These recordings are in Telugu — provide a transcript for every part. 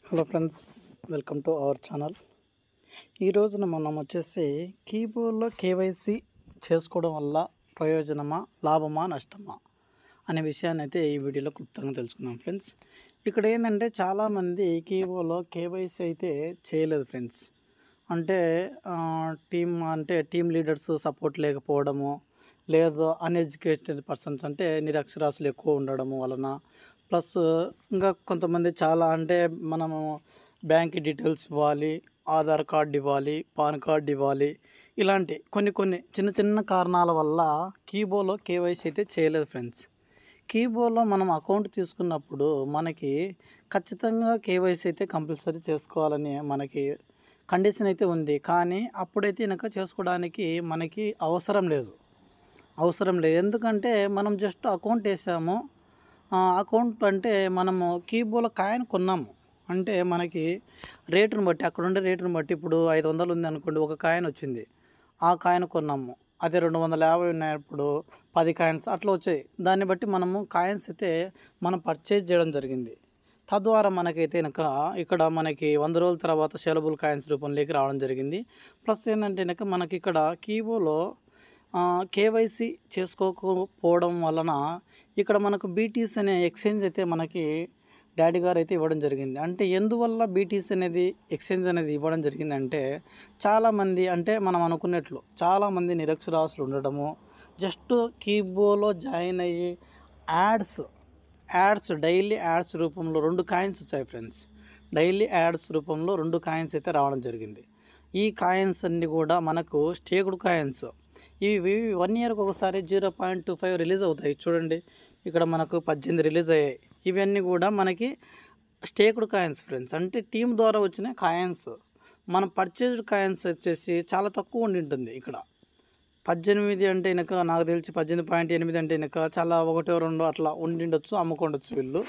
Hello friends, welcome to our channel. ఈ రోజున మనం వచ్చేసి కీబోర్డ్లో కేవైసీ చేసుకోవడం వల్ల ప్రయోజనమా, లాభమా, నష్టమా అనే విషయాన్ని అయితే ఈ వీడియోలో క్లుప్తంగా తెలుసుకుందాం ఫ్రెండ్స్. ఇక్కడ ఏంటంటే చాలామంది కీబోర్డ్లో కేవైసీ అయితే చేయలేదు ఫ్రెండ్స్. అంటే టీమ్ లీడర్స్ సపోర్ట్ లేకపోవడము, లేదా అన్ఎడ్యుకేటెడ్ పర్సన్స్ అంటే నిరక్షరాస్యులు ఎక్కువ ఉండడము వలన, ప్లస్ ఇంకా కొంతమంది చాలా అంటే మనము బ్యాంక్ డీటెయిల్స్ ఇవ్వాలి, ఆధార్ కార్డు ఇవ్వాలి, పాన్ కార్డు ఇవ్వాలి, ఇలాంటి కొన్ని చిన్న చిన్న కారణాల వల్ల కీబోర్డ్లో కేవైసీ అయితే చేయలేదు ఫ్రెండ్స్. కీబోర్డ్లో మనం అకౌంట్ తీసుకున్నప్పుడు మనకి ఖచ్చితంగా కేవైసీ అయితే కంపల్సరీ చేసుకోవాలని మనకి కండిషన్ అయితే ఉంది. కానీ అప్పుడైతే ఇంకా చేసుకోవడానికి మనకి అవసరం లేదు. ఎందుకంటే మనం జస్ట్ అకౌంట్ వేసాము. అకౌంట్ అంటే మనము కీబోర్డ్లో కాయిన్ కొన్నాము అంటే మనకి రేటును బట్టి, అక్కడ ఉండే రేటును బట్టి, ఇప్పుడు 500 ఉంది అనుకోండి, ఒక కాయిన్ వచ్చింది, ఆ కాయిన్ కొన్నాము. అదే 250 ఉన్నప్పుడు 10 కాయిన్స్ అట్లా వచ్చాయి. దాన్ని బట్టి మనము కాయిన్స్ అయితే మనం పర్చేజ్ చేయడం జరిగింది. తద్వారా మనకైతే ఇక్కడ మనకి 100 రోజుల తర్వాత సేలబుల్ కాయిన్స్ రూపంలోకి రావడం జరిగింది. ప్లస్ ఏంటంటే మనకి ఇక్కడ కీబోర్డ్లో కేవైసీ చేసుకోకపోవడం వలన ఇక్కడ మనకు బీటీసీ అనే ఎక్స్చేంజ్ అయితే మనకి డాడీ గారు అయితే ఇవ్వడం జరిగింది. అంటే ఎందువల్ల బీటీసీ అనేది ఎక్స్చేంజ్ అనేది ఇవ్వడం జరిగిందంటే, చాలామంది అంటే మనం అనుకున్నట్లు చాలామంది నిరక్షరాస్యులు ఉండడము, జస్ట్ కీబోర్డ్లో జాయిన్ అయ్యి యాడ్స్ డైలీ యాడ్స్ రూపంలో 2 కాయిన్స్ వచ్చాయి ఫ్రెండ్స్. డైలీ యాడ్స్ రూపంలో 2 కాయిన్స్ అయితే రావడం జరిగింది. ఈ కాయిన్స్ అన్నీ కూడా మనకు స్టేక్డ్ కాయిన్స్. ఇవి 1 ఇయర్కి ఒకసారి 0.25 రిలీజ్ అవుతాయి. చూడండి, ఇక్కడ మనకు 18 రిలీజ్ అయ్యాయి. ఇవన్నీ కూడా మనకి స్టేక్డ్ కాయిన్స్ ఫ్రెండ్స్. అంటే టీం ద్వారా వచ్చిన కాయిన్స్. మనం పర్చేజ్డ్ కాయిన్స్ వచ్చేసి చాలా తక్కువ ఉండి ఉంటుంది. ఇక్కడ 18 అంటే నాకు తెలిసి 18.8 అంటే చాలా 1, 2 అట్లా ఉండిండొచ్చు, అమ్ముకుండొచ్చు వీళ్ళు,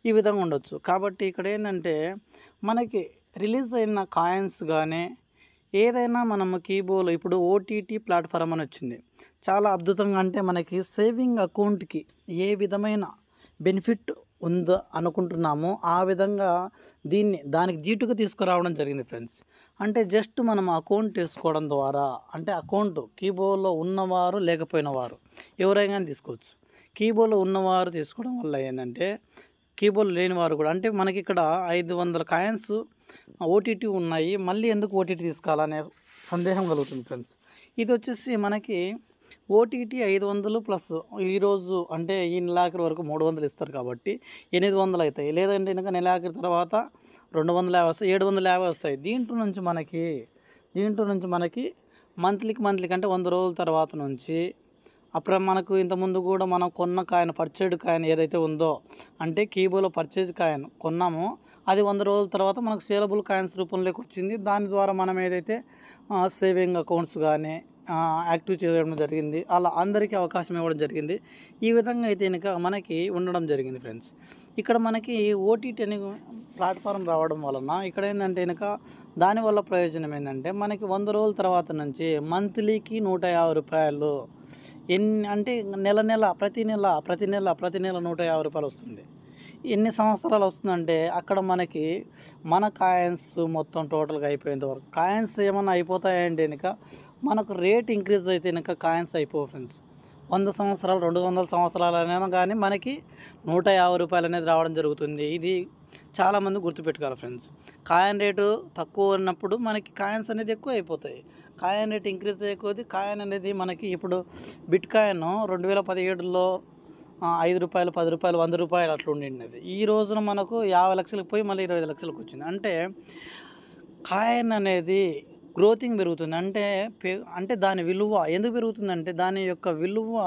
ఈ విధంగా ఉండొచ్చు. కాబట్టి ఇక్కడ ఏంటంటే మనకి రిలీజ్ అయిన కాయిన్స్ కానీ ఏదైనా మనము కీబోర్డ్లో ఇప్పుడు ఓటీటీ ప్లాట్ఫామ్ అని వచ్చింది. చాలా అద్భుతంగా, అంటే మనకి సేవింగ్ అకౌంట్కి ఏ విధమైన బెనిఫిట్ ఉందో అనుకుంటున్నామో ఆ విధంగా దానికి దీటుగా తీసుకురావడం జరిగింది ఫ్రెండ్స్. అంటే జస్ట్ మనం అకౌంట్ వేసుకోవడం ద్వారా, అంటే అకౌంట్ కీబోర్డ్లో ఉన్నవారు లేకపోయిన వారు ఎవరైనా తీసుకోవచ్చు. కీబోర్డ్లో ఉన్నవారు తీసుకోవడం వల్ల ఏంటంటే కీబోర్డ్ లేని వారు కూడా, అంటే మనకి ఇక్కడ 500 కాయిన్స్ ఓటీటీ ఉన్నాయి, మళ్ళీ ఎందుకు ఓటీటీ తీసుకోవాలనే సందేహం కలుగుతుంది ఫ్రెండ్స్. ఇది వచ్చేసి మనకి ఓటీటీ 500 ప్లస్ ఈరోజు అంటే ఈ నెలాఖరు వరకు 300 ఇస్తారు కాబట్టి 800 అవుతాయి. లేదంటే నెలాఖరు తర్వాత 250 వస్తాయి, 750 వస్తాయి. దీంట్లో నుంచి మనకి మంత్లీకి అంటే 100 రోజుల తర్వాత నుంచి అప్పుడు మనకు ఇంతకుముందు కూడా మనం కొన్న కాయిన్, పర్చేడ్ కాయిన్ ఏదైతే ఉందో, అంటే కీబోర్డ్లో పర్చేజ్ కాయిన్ కొన్నామో అది 100 రోజుల తర్వాత మనకు సేలబుల్ కాయిన్స్ రూపంలోకి వచ్చింది. దాని ద్వారా మనం ఏదైతే సేవింగ్ అకౌంట్స్ కానీ యాక్టివ్ చేయడం జరిగింది, అలా అందరికీ అవకాశం ఇవ్వడం జరిగింది. ఈ విధంగా అయితే మనకి ఉండడం జరిగింది ఫ్రెండ్స్. ఇక్కడ మనకి ఓటీటీ అనే ప్లాట్ఫామ్ రావడం వలన ఇక్కడ ఏంటంటే దానివల్ల ప్రయోజనం ఏంటంటే మనకి 100 రోజుల తర్వాత నుంచి మంత్లీకి 150 రూపాయలు, అంటే ప్రతి నెల 150 రూపాయలు వస్తుంది. ఎన్ని సంవత్సరాలు వస్తుందంటే అక్కడ మనకి మన కాయిన్స్ మొత్తం టోటల్గా అయిపోయేంత వరకు, కాయిన్స్ ఏమన్నా అయిపోతాయంటే మనకు రేట్ ఇంక్రీజ్ అయితే కాయిన్స్ అయిపోవు ఫ్రెండ్స్. 100 సంవత్సరాలు 200 సంవత్సరాలు అయినా కానీ మనకి 150 రూపాయలు అనేది రావడం జరుగుతుంది. ఇది చాలామంది గుర్తుపెట్టుకోవాలి ఫ్రెండ్స్. కాయిన్ రేటు తక్కువ ఉన్నప్పుడు మనకి కాయిన్స్ అనేది ఎక్కువ అయిపోతాయి. కాయిన్ రేట్ ఇంక్రీజ్ అయ్యేది, కాయిన్ అనేది మనకి ఇప్పుడు బిట్ కాయిన్ 2017లో 5 రూపాయలు, 10 రూపాయలు, 100 రూపాయలు అట్లా ఉండింది. ఈ రోజున మనకు 50 లక్షలకు పోయి మళ్ళీ 25 లక్షలకు వచ్చింది. అంటే కాయిన్ అనేది గ్రోతింగ్ పెరుగుతుంది. అంటే దాని విలువ ఎందుకు పెరుగుతుందంటే దాని యొక్క విలువ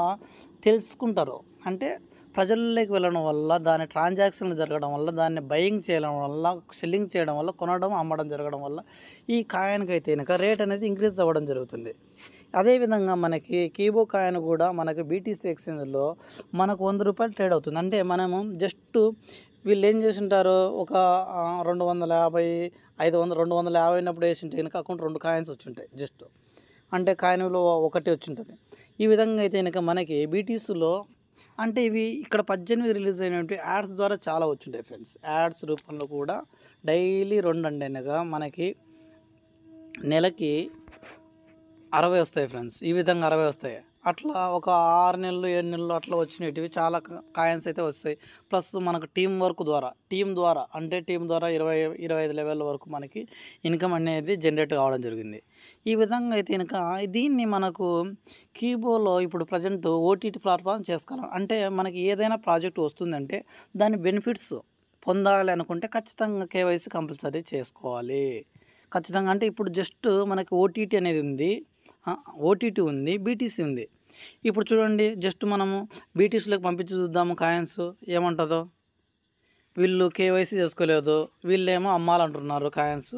తెలుసుకుంటారు. అంటే ప్రజల్లోకి వెళ్ళడం వల్ల, దాని ట్రాన్సాక్షన్లు జరగడం వల్ల, దాన్ని బయింగ్ చేయడం వల్ల, సెల్లింగ్ చేయడం వల్ల, కొనడం అమ్మడం జరగడం వల్ల ఈ కాయిన్కి అయితే రేట్ అనేది ఇంక్రీజ్ అవ్వడం జరుగుతుంది. అదేవిధంగా మనకి కీబోర్డ్ కాయిన్ కూడా మనకి బీటీసీ ఎక్స్చేంజ్లో మనకు 100 రూపాయలు ట్రేడ్ అవుతుంది. అంటే మనము జస్ట్ వీళ్ళు ఏం చేసి ఉంటారు, ఒక 250, 500, 250 అయినప్పుడు వేసింటే అకౌంట్ 2 కాయిన్స్ వచ్చి ఉంటాయి జస్ట్. అంటే కాయిన్ విలువ 1 వచ్చి ఉంటుంది. ఈ విధంగా అయితే మనకి బీటీసీలో అంటే ఇవి ఇక్కడ 18 రిలీజ్ అయినటువంటి యాడ్స్ ద్వారా చాలా వచ్చుంటాయి ఫ్రెండ్స్. యాడ్స్ రూపంలో కూడా డైలీ 2 అంటే అనగా మనకి నెలకి 60 వస్తాయి ఫ్రెండ్స్. ఈ విధంగా 60 వస్తాయి. అట్లా ఒక 6 నెలలు 7 నెలలు అట్లా వచ్చినవి చాలా కాయిన్స్ అయితే వస్తాయి. ప్లస్ మనకు టీం ద్వారా అంటే టీం ద్వారా 20-25 లెవెల్ వరకు మనకి ఇన్కమ్ అనేది జనరేట్ కావడం జరిగింది. ఈ విధంగా అయితే కనుక దీన్ని మనకు కీబోలో ఇప్పుడు ప్రజెంట్ ఓటీటీ ప్లాట్ఫామ్ చేసుకోవాలి. అంటే మనకి ఏదైనా ప్రాజెక్ట్ వస్తుందంటే దాని బెనిఫిట్స్ పొందాలి అనుకుంటే ఖచ్చితంగా కేవైసీ కంపల్సరీ చేసుకోవాలి. ఖచ్చితంగా అంటే ఇప్పుడు జస్ట్ మనకి ఓటీటీ అనేది ఉంది, ఓటీటీ ఉంది, బీటీసీ ఉంది. ఇప్పుడు చూడండి జస్ట్ మనము బీటీసీలోకి పంపించి చూద్దాము కాయిన్స్ ఏమంటుందో. వీళ్ళు కేవైసీ చేసుకోలేదు, వీళ్ళేమో అమ్మాలంటున్నారు కాయిన్స్.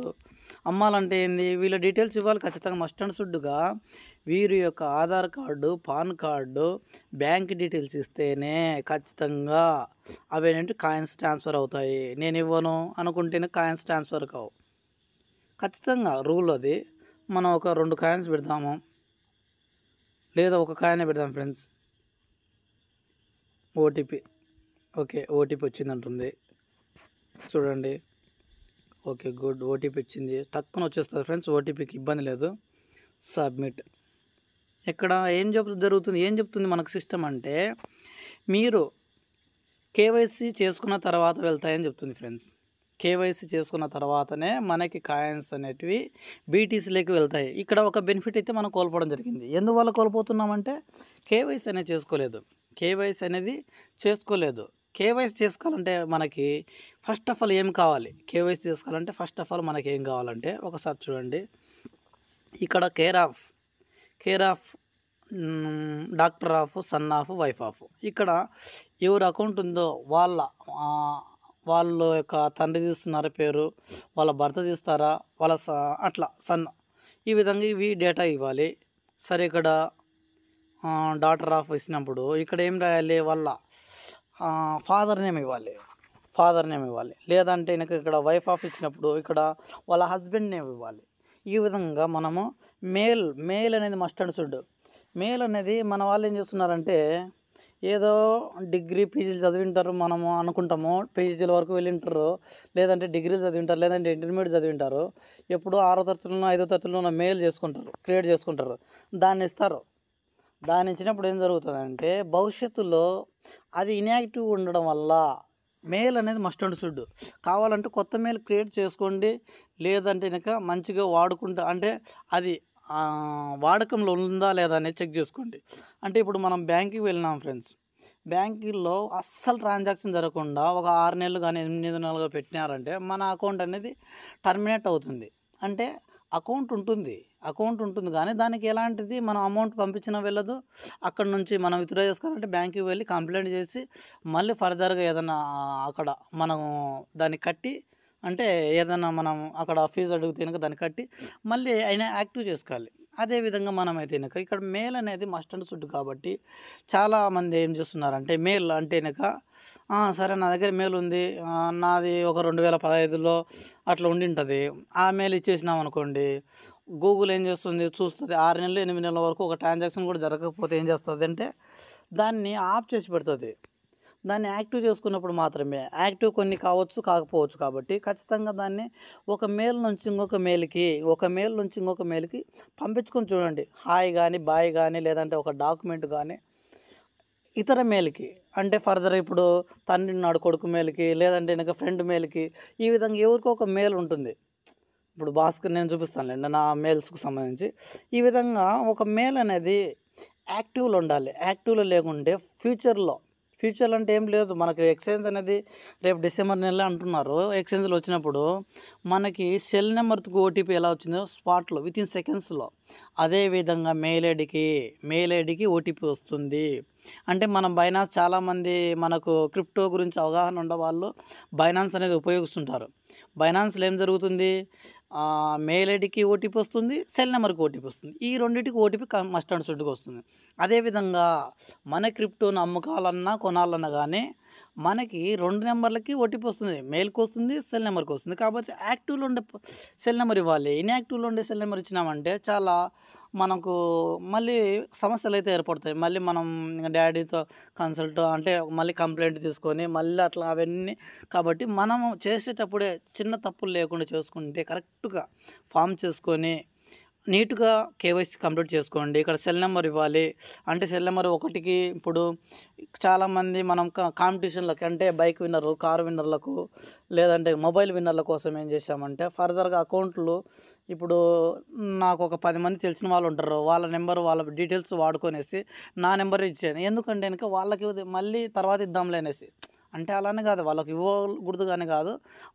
అమ్మాలంటే ఏంది, వీళ్ళ డీటెయిల్స్ ఇవ్వాలి ఖచ్చితంగా మస్ట్ అండ్ షుడ్గా. వీరి యొక్క Aadhaar card, pan card, bank details ఇస్తేనే ఖచ్చితంగా అవేంటి కాయిన్స్ ట్రాన్స్ఫర్ అవుతాయి. నేను ఇవ్వను అనుకుంటేనే కాయిన్స్ ట్రాన్స్ఫర్ కావు. ఖచ్చితంగా రూల్ అది. మనం ఒక 2 కాయిన్స్ పెడతాము, లేదా ఒక కాయిన్ పెడదాం ఫ్రెండ్స్. ఓటీపీ ఓకే, ఓటీపీ వచ్చిందంటుంది చూడండి. ఓకే గుడ్, ఓటీపీ వచ్చింది, టక్కున వచ్చేస్తుంది ఫ్రెండ్స్. ఓటీపీకి ఇబ్బంది లేదు. సబ్మిట్. ఇక్కడ ఏం చెప్తుంది మనకు సిస్టమ్ అంటే మీరు కేవైసీ చేసుకున్న తర్వాత వెళ్తాయని చెప్తుంది ఫ్రెండ్స్. కేవైసీ చేసుకున్న తర్వాతనే మనకి కాయిన్స్ అనేటివి బీటీసీలోకి వెళ్తాయి. ఇక్కడ ఒక బెనిఫిట్ అయితే మనం కోల్పోవడం జరిగింది. ఎందువల్ల కోల్పోతున్నామంటే కేవైసీ అనేది చేసుకోలేదు. కేవైసీ చేసుకోవాలంటే మనకి ఫస్ట్ ఆఫ్ ఆల్ ఏం కావాలి, కేవైసీ చేసుకోవాలంటే ఫస్ట్ ఆఫ్ ఆల్ మనకి ఏం కావాలంటే ఒకసారి చూడండి. ఇక్కడ care of doctor of, son of, wife of. ఇక్కడ ఎవరు అకౌంట్ ఉందో వాళ్ళ యొక్క తండ్రి తీస్తున్నారా పేరు, వాళ్ళ భర్త తీస్తారా, వాళ్ళ అట్లా సన్, ఈ విధంగా ఇవి డేటా ఇవ్వాలి. సరే ఇక్కడ డాటర్ ఆఫ్ ఇచ్చినప్పుడు ఇక్కడ ఏం రాయాలి, వాళ్ళ ఫాదర్ నేమ్ ఇవ్వాలి. లేదంటే ఇక్కడ వైఫ్ ఆఫ్ ఇచ్చినప్పుడు ఇక్కడ వాళ్ళ హస్బెండ్ నేమ్ ఇవ్వాలి. ఈ విధంగా మనము మేల్ అనేది మస్ట్ అండ్ షుడ్. మేల్ అనేది మన వాళ్ళు ఏం చేస్తున్నారంటే ఏదో డిగ్రీ పీజీలు చదివింటారు, మనము అనుకుంటాము పీజీల వరకు వెళ్ళింటారు, లేదంటే డిగ్రీలు చదివింటారు, లేదంటే ఇంటర్మీడియట్ చదివింటారు. ఎప్పుడు 6వ తరగతిలోనో 5వ తరగతిలోనో మెయిల్ క్రియేట్ చేసుకుంటారు, దాన్ని ఇస్తారు. దాన్ని ఇచ్చినప్పుడు ఏం జరుగుతుందంటే భవిష్యత్తులో అది ఇన్యాక్టివ్ ఉండడం వల్ల మెయిల్ అనేది మస్ట్ అండ్ షుడ్. కావాలంటే కొత్త మెయిల్ క్రియేట్ చేసుకోండి, లేదంటే కనుక మంచిగా వాడుకుంటా అంటే అది వాడకంలో ఉందా లేదా అనేది చెక్ చేసుకోండి. అంటే ఇప్పుడు మనం బ్యాంకుకి వెళ్ళినాం ఫ్రెండ్స్, బ్యాంకుల్లో అస్సలు ట్రాన్సాక్షన్ జరగకుండా ఒక 6 నెలలు కానీ 8 నెలలుగా పెట్టినారంటే మన అకౌంట్ అనేది టర్మినేట్ అవుతుంది. అంటే అకౌంట్ ఉంటుంది కానీ దానికి ఎలాంటిది మనం అమౌంట్ పంపించినా వెళ్ళదు. అక్కడ నుంచి మనం విత్డ్రా చేసుకోవాలంటే బ్యాంకుకి వెళ్ళి కంప్లైంట్ చేసి మళ్ళీ ఫర్దర్గా ఏదైనా అక్కడ మనం దాన్ని కట్టి, అంటే ఏదైనా మనం అక్కడ ఫీజు అడిగితే కనుక దాన్ని కట్టి మళ్ళీ అయినా యాక్టివ్ చేసుకోవాలి. అదేవిధంగా మనమైతే కనుక ఇక్కడ మెయిల్ అనేది మస్ట్ అండ్ షుడ్ కాబట్టి చాలామంది ఏం చేస్తున్నారంటే మెయిల్ అంటే కనుక సరే నా దగ్గర మెయిల్ ఉంది, నాది ఒక 2015లో అట్లా ఉండింటుంది, ఆ మెయిల్ ఇచ్చేసినాం అనుకోండి, గూగుల్ ఏం చేస్తుంది, చూస్తుంది 6 నెలలు 8 నెలల వరకు ఒక ట్రాన్సాక్షన్ కూడా జరగకపోతే ఏం చేస్తుంది అంటే దాన్ని ఆఫ్ చేసి పెడుతుంది. దాన్ని యాక్టివ్ చేసుకున్నప్పుడు మాత్రమే, యాక్టివ్ కొన్ని కాకపోవచ్చు కాబట్టి ఖచ్చితంగా దాన్ని ఒక మెయిల్ నుంచి ఇంకొక మెయిల్కి పంపించుకొని చూడండి. హాయ్ కానీ, బాయ్ కానీ, లేదంటే ఒక డాక్యుమెంట్ కానీ ఇతర మెయిల్కి, అంటే ఫర్దర్ ఇప్పుడు తండ్రి నాడు కొడుకు మెయిల్కి, లేదంటే ఇంకా ఫ్రెండ్ మెయిల్కి, ఈ విధంగా ఎవరికో ఒక మెయిల్ ఉంటుంది. ఇప్పుడు భాస్కర్ నేను చూపిస్తానులేండి నా మెయిల్స్కి సంబంధించి. ఈ విధంగా ఒక మెయిల్ అనేది యాక్టివ్లో ఉండాలి. యాక్టివ్లో లేకుంటే ఫ్యూచర్లో అంటే ఏం లేదు, మనకి ఎక్స్చేంజ్ అనేది రేపు డిసెంబర్ నెలలో అంటున్నారు. ఎక్స్చేంజ్లో వచ్చినప్పుడు మనకి సెల్ నెంబర్కి ఓటీపీ ఎలా వచ్చిందో స్పాట్లో వితిన్ సెకండ్స్లో, అదేవిధంగా మెయిల్ ఐడికి ఓటీపీ వస్తుంది. అంటే మనం బైనాన్స్ చాలామంది మనకు క్రిప్టో గురించి అవగాహన ఉండేవాళ్ళు బైనాన్స్ అనేది ఉపయోగిస్తుంటారు. బైనాన్స్లో ఏం జరుగుతుంది, మెయిల్ ఐడికి ఓటీపీ వస్తుంది, సెల్ నెంబర్కి ఓటీపీ వస్తుంది. ఈ రెండింటికి ఓటీపీ మస్ట్ అండ్ షుడ్గా వస్తుంది. అదేవిధంగా మన క్రిప్టోను అమ్ముకోవాలన్నా కొనాలన్నా కానీ మనకి 2 నెంబర్లకి ఓటీపీ వస్తుంది. మెయిల్‌కి వస్తుంది, సెల్ నెంబర్‌కి వస్తుంది. కాకపోతే యాక్టివ్‌లో ఉండే సెల్ నెంబర్ ఇవ్వాలి. ఇన్‌యాక్టివ్‌లో ఉండే సెల్ నెంబర్ ఇచ్చినామంటే చాలా మనకు మళ్ళీ సమస్యలైతే ఏర్పడతాయి. మళ్ళీ మనం డ్యాడీతో కన్సల్ట్ అంటే మళ్ళీ కంప్లెయింట్ తీసుకొని మళ్ళీ అట్లా అవన్నీ కాబట్టి మనము చేసేటప్పుడే చిన్న తప్పులు లేకుండా చేసుకుంటే కరెక్ట్‌గా ఫార్మ్ చేసుకొని నీట్‌గా కేవైసీ కంప్లీట్ చేసుకోండి. ఇక్కడ సెల్ నెంబర్ ఇవ్వాలి. అంటే సెల్ నెంబర్ ఒకటికి ఇప్పుడు చాలామంది మనం కాంపిటీషన్‌లకి అంటే బైక్ విన్నర్లు, కారు విన్నర్లకు లేదంటే మొబైల్ విన్నర్ల కోసం ఏం చేశామంటే ఫర్దర్‌గా అకౌంట్లు ఇప్పుడు నాకు ఒక 10 మంది తెలిసిన వాళ్ళు ఉంటారు. వాళ్ళ నెంబర్ వాళ్ళ డీటెయిల్స్ వాడుకొనేసి నా నెంబర్ ఇచ్చాను. ఎందుకంటే గనుక వాళ్ళకి మళ్ళీ తర్వాత ఇద్దాంలే అనేసి. అంటే అలానే కాదు వాళ్ళకి ఇవ్వకూడదుగానే కాదు.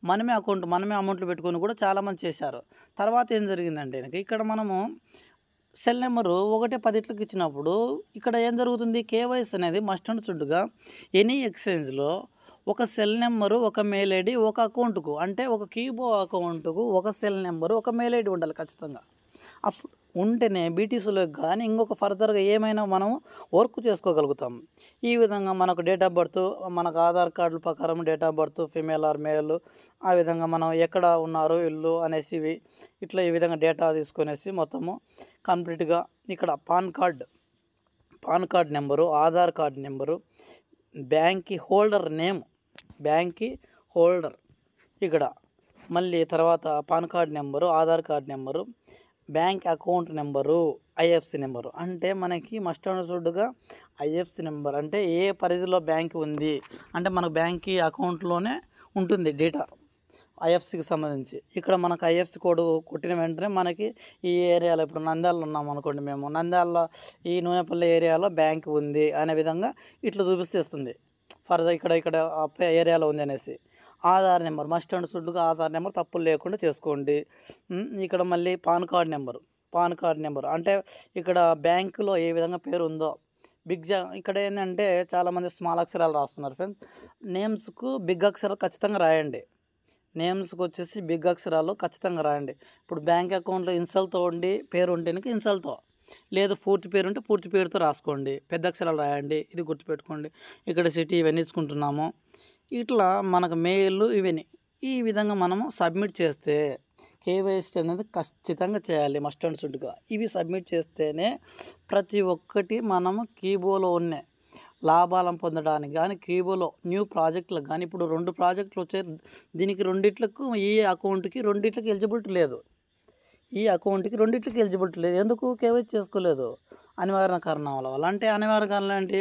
మనమే అమౌంట్లు పెట్టుకొని కూడా చాలామంది చేశారు. తర్వాత ఏం జరిగిందంటే గనుక ఇక్కడ మనము సెల్ నెంబరు ఒకటే 10 ఇచ్చినప్పుడు ఇక్కడ ఏం జరుగుతుంది కేవైసీ అనేది మస్ట్ అండ్ షుడ్‌గా ఎనీ ఎక్స్‌చేంజ్‌లో ఒక సెల్ నెంబరు, ఒక మెయిల్ ఐడీ, ఒక అకౌంట్‌కు అంటే ఒక కీబో అకౌంట్‌కు ఒక సెల్ నెంబరు, ఒక మెయిల్ ఐడీ ఉండాలి ఖచ్చితంగా. అప్పుడు ఉంటేనే బీటీసీలోకి కానీ ఇంకొక ఫర్దర్‌గా ఏమైనా మనం వర్క్ చేసుకోగలుగుతాం. ఈ విధంగా మనకు డేట్ ఆఫ్ బర్త్ మనకు ఆధార్ కార్డుల ప్రకారం date of birth female or male ఆ విధంగా మనం ఎక్కడ ఉన్నారు ఇల్లు అనేసి ఇట్లా ఈ విధంగా డేటా తీసుకొనేసి మొత్తము కంప్లీట్‌గా ఇక్కడ pan card number, Aadhaar card number, బ్యాంక్‌కి హోల్డర్ నేమ్, బ్యాంక్‌కి హోల్డర్ ఇక్కడ మళ్ళీ తర్వాత pan card number, Aadhaar card number, bank account number, IFC number. అంటే మనకి మస్ట్ అండ్ షుడ్‌గా ఐఎఫ్‌సి నెంబర్ అంటే ఏ పరిధిలో బ్యాంక్ ఉంది అంటే మన బ్యాంక్‌కి అకౌంట్‌లోనే ఉంటుంది డేటా ఐఎఫ్‌సికి సంబంధించి. ఇక్కడ మనకు ఐఎఫ్‌సి కోడ్ కొట్టిన వెంటనే మనకి ఈ ఏరియాలో ఇప్పుడు నంద్యాలలో ఉన్నామనుకోండి మేము. నంద్యాలలో ఈ నూనెపల్లి ఏరియాలో బ్యాంక్ ఉంది అనే విధంగా ఇట్లా చూపిస్తేస్తుంది. ఫర్దర్ ఇక్కడ ఏరియాలో ఉంది అనేసి. ఆధార్ నెంబర్ మస్ట్ అండ్ షుడ్‌గా ఆధార్ నెంబర్ తప్పులు లేకుండా చేసుకోండి. ఇక్కడ మళ్ళీ పాన్ కార్డ్ నెంబర్ అంటే ఇక్కడ బ్యాంకులో ఏ విధంగా పేరు ఉందో ఇక్కడ ఏంటంటే చాలామంది స్మాల్ అక్షరాలు రాస్తున్నారు ఫ్రెండ్స్. నేమ్స్‌కు బిగ్ అక్షరాలు ఖచ్చితంగా రాయండి. నేమ్స్‌కి వచ్చేసి బిగ్ అక్షరాలు ఖచ్చితంగా రాయండి. ఇప్పుడు బ్యాంక్ అకౌంట్‌లో ఇన్షియల్‌తో ఉండి పేరు ఉంటే కనుక ఇన్షియల్‌తో, లేదు పూర్తి పేరు ఉంటే పూర్తి పేరుతో రాసుకోండి. పెద్ద అక్షరాలు రాయండి. ఇది గుర్తుపెట్టుకోండి. ఇక్కడ సిటీ ఇవన్నీ ఇచ్చుకుంటున్నాము. ఇట్లా మనకు మెయిల్ ఇవన్నీ ఈ విధంగా మనము సబ్మిట్ చేస్తే కేవైసీ అనేది ఖచ్చితంగా చేయాలి మస్ట్ అండ్ షుడ్‌గా. ఇవి సబ్మిట్ చేస్తేనే ప్రతి ఒక్కటి మనము కీబోలో ఉన్న లాభాలను పొందడానికి కానీ కీబోలో న్యూ ప్రాజెక్టులకు కానీ ఇప్పుడు 2 ప్రాజెక్టులు వచ్చాయి. దీనికి రెండిట్లకు ఈ అకౌంట్‌కి రెండిట్లకి ఎలిజిబిలిటీ లేదు. ఈ అకౌంట్‌కి రెండిట్లకి ఎలిజిబిలిటీ లేదు. ఎందుకు కేవైసీ చేసుకోలేదు? అనివార్య కారణాల వల్ల. అంటే అనివార్య కారణాలు ఏంటి?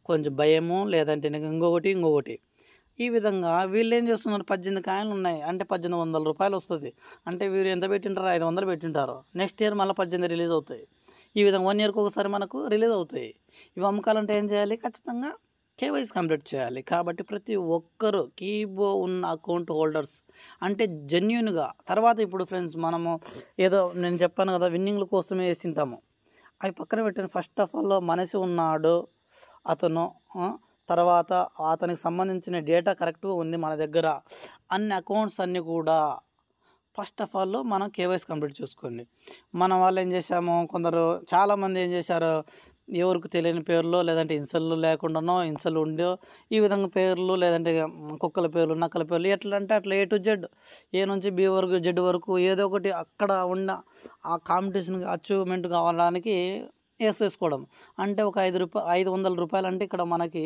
కొంచెం భయము లేదంటే ఇంకొకటి. ఈ విధంగా వీళ్ళు ఏం చేస్తున్నారు 18 కాయిన్లు ఉన్నాయి అంటే రూ. 1800 వస్తుంది. అంటే వీరు ఎంత పెట్టింటారో 500 పెట్టింటారు. నెక్స్ట్ ఇయర్ మళ్ళీ 18 రిలీజ్ అవుతాయి. ఈ విధంగా 1 ఇయర్కి ఒకసారి మనకు రిలీజ్ అవుతాయి. ఇవి అమ్మకాలంటే ఏం చేయాలి? ఖచ్చితంగా కేవైసీ కంప్లీట్ చేయాలి. కాబట్టి ప్రతి ఒక్కరు కీబో ఉన్న అకౌంట్ హోల్డర్స్ అంటే జెన్యూన్గా తర్వాత ఇప్పుడు ఫ్రెండ్స్ మనము ఏదో నేను చెప్పాను కదా విన్నింగ్ల కోసమే వేసింటాము. అవి పక్కన పెట్టిన ఫస్ట్ ఆఫ్ ఆల్ మనిషి ఉన్నాడు అతను తర్వాత అతనికి సంబంధించిన డేటా కరెక్ట్గా ఉంది మన దగ్గర అన్ని అకౌంట్స్ అన్నీ కూడా ఫస్ట్ ఆఫ్ ఆల్ మనం కేవైసీ కంప్లీట్ చేసుకోండి. మన వాళ్ళు ఏం చేశాము కొందరు చాలామంది ఏం చేశారు ఎవరికి తెలియని పేర్లు లేదంటే ఇన్సల్లు లేకుండానో ఇన్సల్లు ఉండో ఈ విధంగా పేర్లు లేదంటే కుక్కల పేర్లు నక్కల పేర్లు ఎట్లా అంటే అట్లా A to Z ఏ నుంచి B వరకు Z వరకు ఏదో ఒకటి అక్కడ ఉన్న ఆ కాంపిటీషన్కి అచీవ్మెంట్ కావడానికి వేసుకోవడం. అంటే ఒక ₹500 అంటే ఇక్కడ మనకి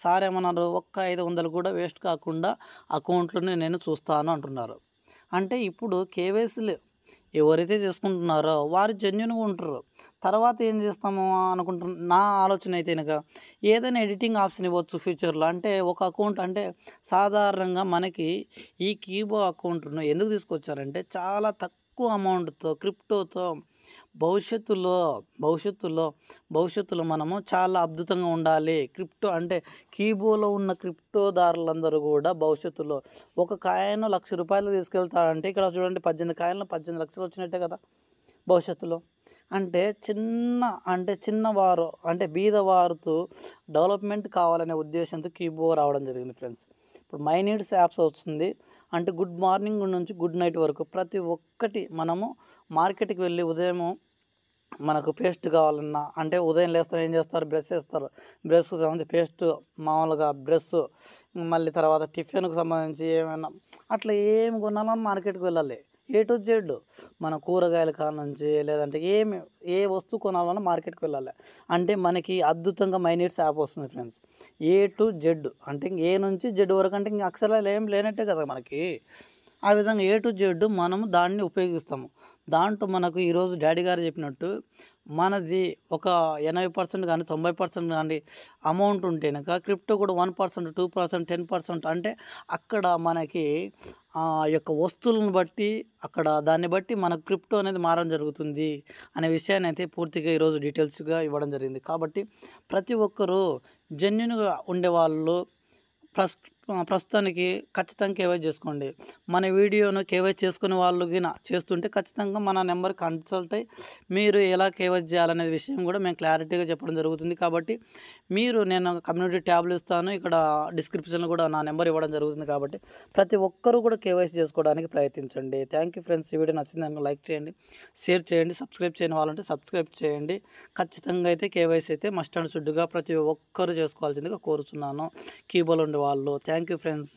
సార్ ఏమన్నారు ఒక్క 500 కూడా వేస్ట్ కాకుండా అకౌంట్లోనే నేను చూస్తాను అంటున్నారు. అంటే ఇప్పుడు కేవైసీలు ఎవరైతే చేసుకుంటున్నారో వారు జెన్యూన్గా ఉంటారు. తర్వాత ఏం చేస్తాము నా ఆలోచన అయితే కనుక ఏదైనా ఎడిటింగ్ ఆప్షన్ ఇవ్వచ్చు ఫ్యూచర్లో. అంటే ఒక అకౌంట్ అంటే సాధారణంగా మనకి ఈ కీబో అకౌంట్ను ఎందుకు తీసుకొచ్చారంటే చాలా తక్కువ అమౌంట్తో క్రిప్టోతో భవిష్యత్తులో మనము చాలా అద్భుతంగా ఉండాలి. క్రిప్టో అంటే కీబోలో ఉన్న క్రిప్టోదారులందరూ కూడా భవిష్యత్తులో ఒక కాయిన్ ₹1,00,000 తీసుకెళ్తారంటే ఇక్కడ చూడండి 18 కాయిన్లు 18 లక్షలు వచ్చినట్టే కదా భవిష్యత్తులో. అంటే చిన్నవారు అంటే బీదవారుతో డెవలప్మెంట్ కావాలనే ఉద్దేశంతో కీబో రావడం జరిగింది ఫ్రెండ్స్. ఇప్పుడు మై నీడ్స్ యాప్స్ వస్తుంది అంటే గుడ్ మార్నింగ్ నుంచి గుడ్ నైట్ వరకు ప్రతి ఒక్కటి మనము మార్కెట్కి వెళ్ళి ఉదయం మనకు పేస్ట్ కావాలన్నా అంటే ఉదయం లేస్తారు ఏం చేస్తారు, బ్రష్ చేస్తారు, బ్రష్కు సంబంధించి పేస్ట్, మామూలుగా బ్రష్, మళ్ళీ తర్వాత టిఫిన్కు సంబంధించి ఏమైనా అట్లా ఏం కొనాలన్నా మార్కెట్కి వెళ్ళాలి. ఏ టు జెడ్ మన కూరగాయల కాడ నుంచి లేదంటే ఏ వస్తువు కొనాలన్నా మార్కెట్కి వెళ్ళాలి. అంటే మనకి అద్భుతంగా మైనీడ్స్ యాప్ వస్తుంది ఫ్రెండ్స్. ఏ టు జెడ్ అంటే ఏ నుంచి జెడ్ వరకు అంటే ఇంక అక్షరాలు ఏం లేనట్టే కదా మనకి. ఆ విధంగా ఏ టు జెడ్ మనము దాన్ని ఉపయోగిస్తాము. దాంట్లో మనకు ఈరోజు డాడీ గారు చెప్పినట్టు మనది ఒక 80% కానీ 90% కానీ అమౌంట్ ఉంటే కనుక క్రిప్టో కూడా 1%, 2%, 10% అంటే అక్కడ మనకి ఆ యొక్క వస్తువులను బట్టి అక్కడ దాన్ని బట్టి మన క్రిప్టో అనేది మారడం జరుగుతుంది అనే విషయాన్ని అయితే పూర్తిగా ఈరోజు డీటెయిల్స్గా ఇవ్వడం జరిగింది. కాబట్టి ప్రతి ఒక్కరూ జెన్యున్గా ఉండేవాళ్ళు ప్రస్తుతానికి ఖచ్చితంగా కేవైసీ చేసుకోండి. మన వీడియోను కేవైసీ చేసుకునే వాళ్ళు గిన చేస్తుంటే ఖచ్చితంగా మన నెంబర్ కన్సల్ట్ అయ్యి మీరు ఎలా కేవైసీ చేయాలనే విషయం కూడా మేము క్లారిటీగా చెప్పడం జరుగుతుంది. కాబట్టి నేను కమ్యూనిటీ ట్యాబ్లు ఇస్తాను, ఇక్కడ డిస్క్రిప్షన్లో కూడా నా నెంబర్ ఇవ్వడం జరుగుతుంది. కాబట్టి ప్రతి ఒక్కరూ కూడా కేవైసీ చేసుకోవడానికి ప్రయత్నించండి. Thank you friends. ఈ వీడియో నచ్చిందని లైక్ చేయండి, షేర్ చేయండి, సబ్స్క్రైబ్ చేయని వాళ్ళంటే సబ్స్క్రైబ్ చేయండి. ఖచ్చితంగా అయితే కేవైసీ అయితే మస్ట్ అండ్ షుడ్గా ప్రతి ఒక్కరూ చేసుకోవాల్సిందిగా కోరుతున్నాను, కీబోర్డ్ ఉండే వాళ్ళు. Thank you friends.